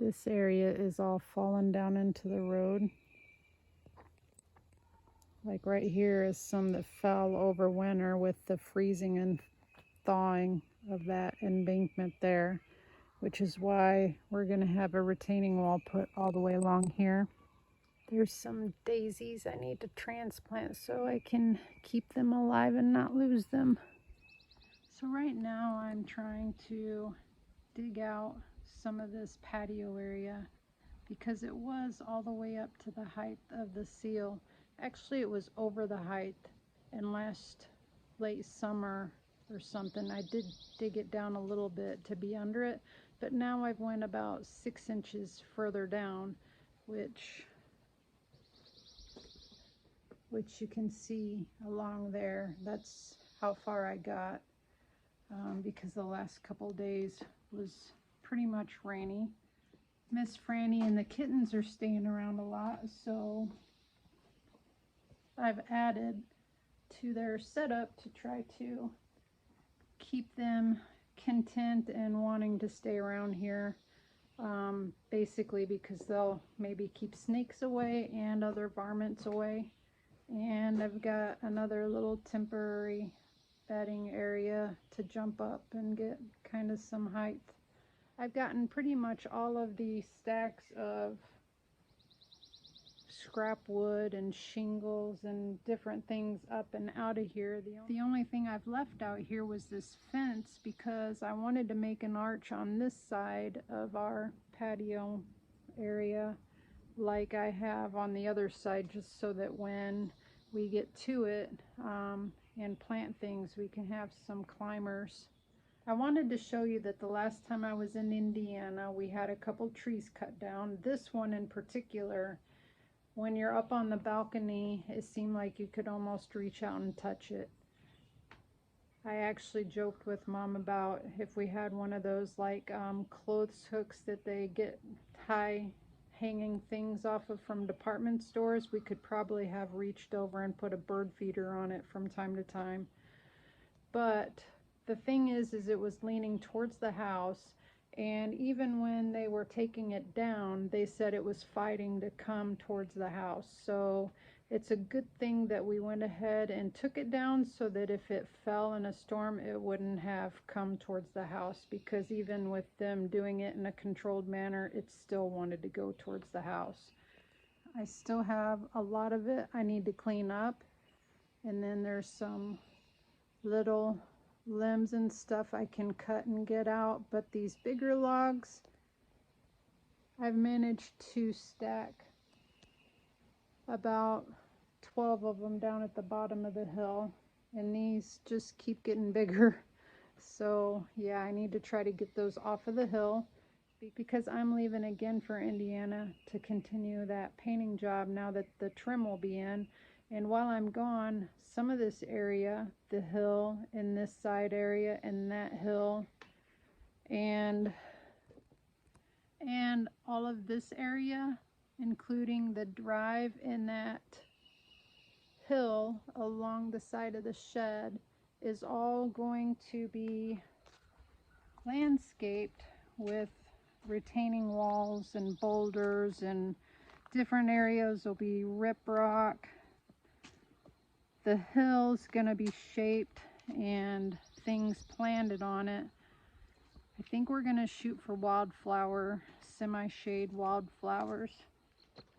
This area is all fallen down into the road. Like right here is some that fell over winter with the freezing and thawing of that embankment there, which is why we're going to have a retaining wall put all the way along here. There's some daisies I need to transplant so I can keep them alive and not lose them. So right now I'm trying to dig out some of this patio area because it was all the way up to the height of the seal. Actually, it was over the height, and last late summer or something I did dig it down a little bit to be under it, but now I've went about 6 inches further down, which you can see along there. That's how far I got, because the last couple days was pretty much rainy. Miss Franny and the kittens are staying around a lot, so I've added to their setup to try to keep them content and wanting to stay around here, basically because they'll maybe keep snakes away and other varmints away. And I've got another little temporary bedding area to jump up and get kind of some height. I've gotten pretty much all of the stacks of scrap wood and shingles and different things up and out of here. The only thing I've left out here was this fence because I wanted to make an arch on this side of our patio area like I have on the other side, just so that when we get to it and plant things, we can have some climbers. I wanted to show you that the last time I was in Indiana, we had a couple trees cut down. This one in particular, when you're up on the balcony, it seemed like you could almost reach out and touch it. I actually joked with Mom about if we had one of those like clothes hooks that they get hanging things off of from department stores, we could probably have reached over and put a bird feeder on it from time to time. But the thing is it was leaning towards the house, and even when they were taking it down, they said it was fighting to come towards the house. So it's a good thing that we went ahead and took it down so that if it fell in a storm, it wouldn't have come towards the house, because even with them doing it in a controlled manner, it still wanted to go towards the house. I still have a lot of it I need to clean up, and then there's some little limbs and stuff I can cut and get out, but these bigger logs, I've managed to stack about 12 of them down at the bottom of the hill, and these just keep getting bigger. So yeah, I need to try to get those off of the hill because I'm leaving again for Indiana to continue that painting job now that the trim will be in. And while I'm gone, some of this area, the hill and this side area and that hill and all of this area, including the drive in that hill along the side of the shed, is all going to be landscaped with retaining walls and boulders, and different areas will be riprap. The hill's gonna be shaped and things planted on it. I think we're gonna shoot for wildflower, semi-shade wildflowers.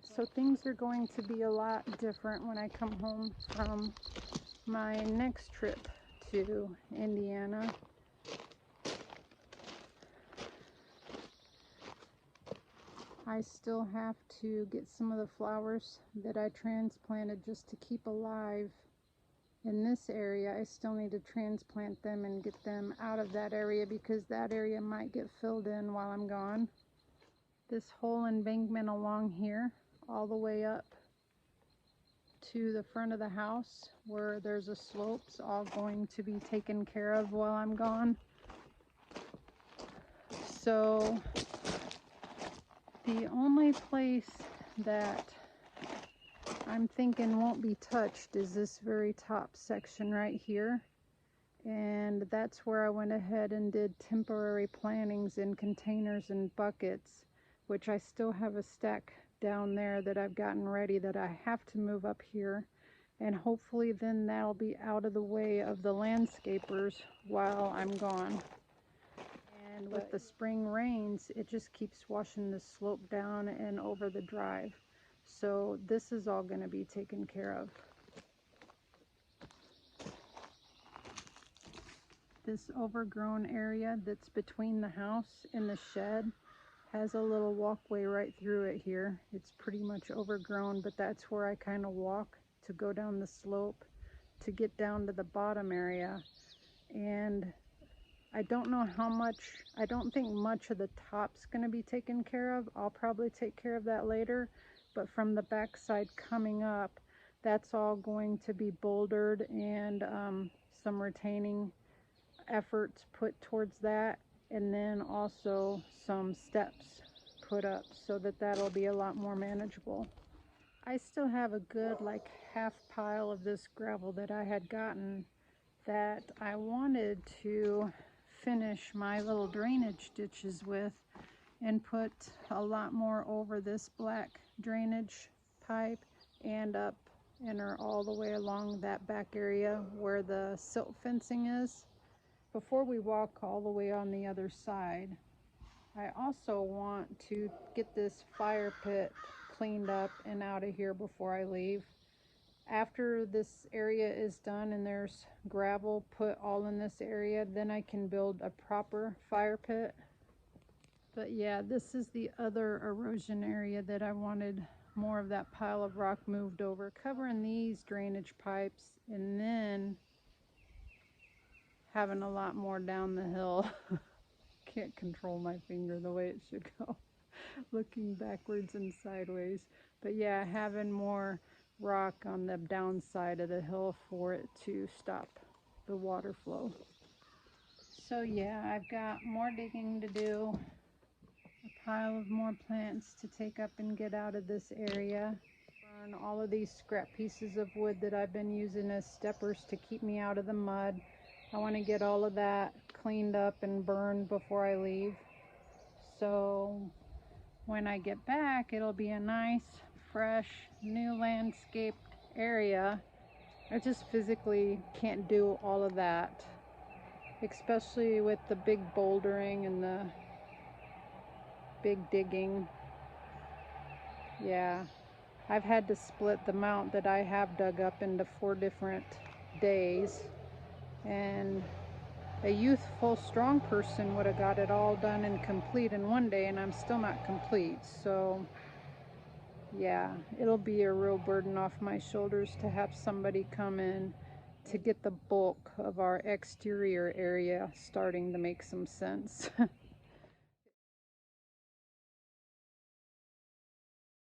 So things are going to be a lot different when I come home from my next trip to Indiana. I still have to get some of the flowers that I transplanted just to keep alive in this area. I still need to transplant them and get them out of that area because that area might get filled in while I'm gone. This whole embankment along here, all the way up to the front of the house where there's a slope, is all going to be taken care of while I'm gone. So the only place that I'm thinking won't be touched is this very top section right here, and that's where I went ahead and did temporary plantings in containers and buckets which I still have a stack down there that I've gotten ready that I have to move up here. And hopefully then that'll be out of the way of the landscapers while I'm gone. And with the spring rains, it just keeps washing the slope down and over the drive. So this is all going to be taken care of. This overgrown area that's between the house and the shed has a little walkway right through it here. It's pretty much overgrown, but that's where I kind of walk to go down the slope to get down to the bottom area. And I don't know how much, I don't think much of the top's going to be taken care of. I'll probably take care of that later, but from the backside coming up, that's all going to be bouldered and some retaining efforts put towards that, and then also some steps put up so that that'll be a lot more manageable. I still have a good like half pile of this gravel that I had gotten that I wanted to finish my little drainage ditches with and put a lot more over this black drainage pipe and up and are all the way along that back area where the silt fencing is. Before we walk all the way on the other side, I also want to get this fire pit cleaned up and out of here before I leave. After this area is done and there's gravel put all in this area, then I can build a proper fire pit. But yeah, this is the other erosion area that I wanted more of that pile of rock moved over, covering these drainage pipes and then having a lot more down the hill. Can't control my finger the way it should go. Looking backwards and sideways. But yeah, having more rock on the downside of the hill for it to stop the water flow. So yeah, I've got more digging to do, a pile of more plants to take up and get out of this area. Burn all of these scrap pieces of wood that I've been using as steppers to keep me out of the mud. I want to get all of that cleaned up and burned before I leave. So when I get back, it'll be a nice, fresh, new landscaped area. I just physically can't do all of that, especially with the big bouldering and the big digging. Yeah, I've had to split the amount that I have dug up into 4 different days. And a youthful, strong person would have got it all done and complete in 1 day, and I'm still not complete. So yeah, it'll be a real burden off my shoulders to have somebody come in to get the bulk of our exterior area starting to make some sense.